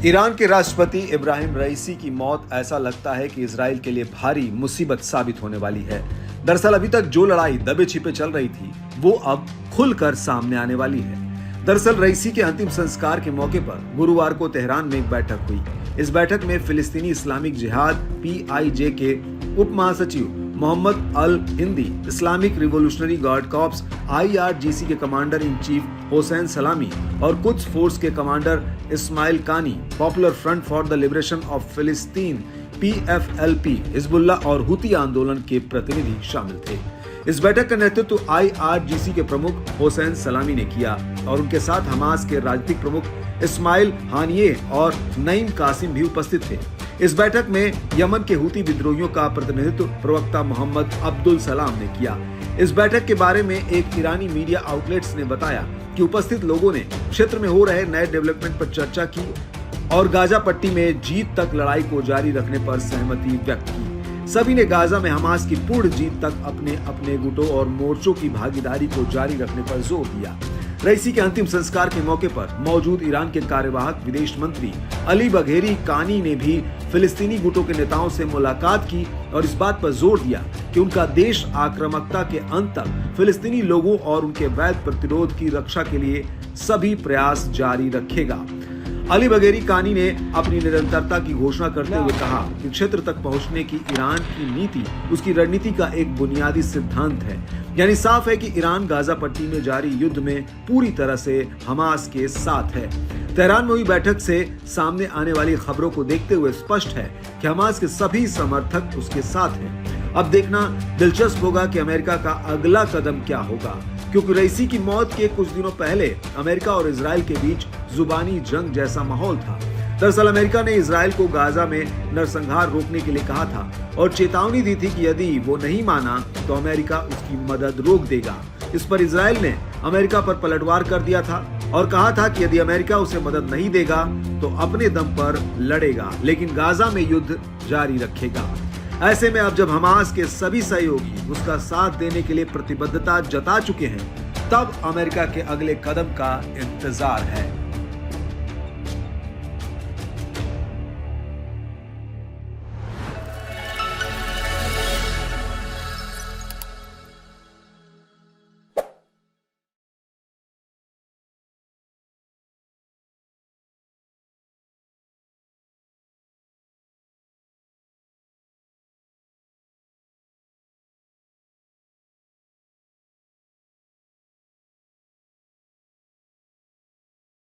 Iran के राष्ट्रपति इब्राहिम रईसी की मौत ऐसा लगता है कि इजराइल के लिए भारी मुसीबत साबित होने वाली है। दरअसल अभी तक जो लड़ाई दबे छिपे चल रही थी वो अब खुलकर सामने आने वाली है। दरअसल रईसी के अंतिम संस्कार के मौके पर गुरुवार को तेहरान में एक बैठक हुई। इस बैठक में फिलिस्तीनी इस्लामिक जिहाद PIJ के उप महासचिव Mohammed al Hindi, Islamic Revolutionary Guard Corps IRGC के commander in chief Hussein Salami और कुद्स फोर्स के commander Ismail Qaani, popular front for the liberation of Palestine PFLP, Hezbollah और हुती आंदोलन के प्रतिनिधि शामिल थे। इस बैठक का नेतृत्व IRGC के प्रमुख हुसैन सलामी ने किया और उनके साथ हमास के राजनीतिक प्रमुख इस्माइल हानिये और नईम कासिम भी उपस्थित थे। इस बैठक में यमन के हुती विद्रोहियों का प्रतिनिधित्व प्रवक्ता मोहम्मद अब्दुल सलाम ने किया। इस बैठक के बारे में एक ईरानी मीडिया आउटलेट्स ने बताया कि उपस्थित लोगों ने क्षेत्र में हो रहे नए डेवलपमेंट पर चर्चा की और गाजा पट्टी में जीत तक लड़ाई को जारी रखने पर सहमति व्यक्त की। सभी ने गाजा में हमास की पूर्ण जीत तक अपने अपने गुटों और मोर्चों की भागीदारी को जारी रखने पर जोर दिया। रईसी के अंतिम संस्कार के मौके पर मौजूद ईरान के कार्यवाहक विदेश मंत्री अली बघेरी कानी ने भी फिलिस्तीनी गुटों के नेताओं से मुलाकात की और इस बात पर जोर दिया कि उनका देश आक्रामकता के अंत तक फिलिस्तीनी लोगों और उनके वैध प्रतिरोध की रक्षा के लिए सभी प्रयास जारी रखेगा। अली बघेरी कानी ने अपनी निरंतरता की घोषणा करते हुए कहा कि क्षेत्र तक पहुंचने की ईरान की नीति उसकी रणनीति का एक बुनियादी सिद्धांत है। यानी साफ है कि ईरान गाजा पट्टी में जारी युद्ध में पूरी तरह से हमास के साथ है। तेहरान में हुई बैठक से सामने आने वाली खबरों को देखते हुए स्पष्ट है कि हमास के सभी समर्थक उसके साथ हैं। अब देखना दिलचस्प होगा कि अमेरिका का अगला कदम क्या होगा, क्योंकि रईसी की मौत के कुछ दिनों पहले अमेरिका और इजराइल के बीच जुबानी जंग जैसा माहौल था। दरअसल अमेरिका ने इजराइल को गाजा में नरसंहार रोकने के लिए कहा था और चेतावनी दी थी कि यदि वो नहीं माना तो अमेरिका उसकी मदद रोक देगा। इस पर इजराइल ने अमेरिका पर पलटवार कर दिया था और कहा था कि यदि अमेरिका उसे मदद नहीं देगा तो अपने दम पर लड़ेगा, लेकिन गाजा में युद्ध जारी रखेगा। ऐसे में अब जब हमास के सभी सहयोगी उसका साथ देने के लिए प्रतिबद्धता जता चुके हैं, तब अमेरिका के अगले कदम का इंतजार है।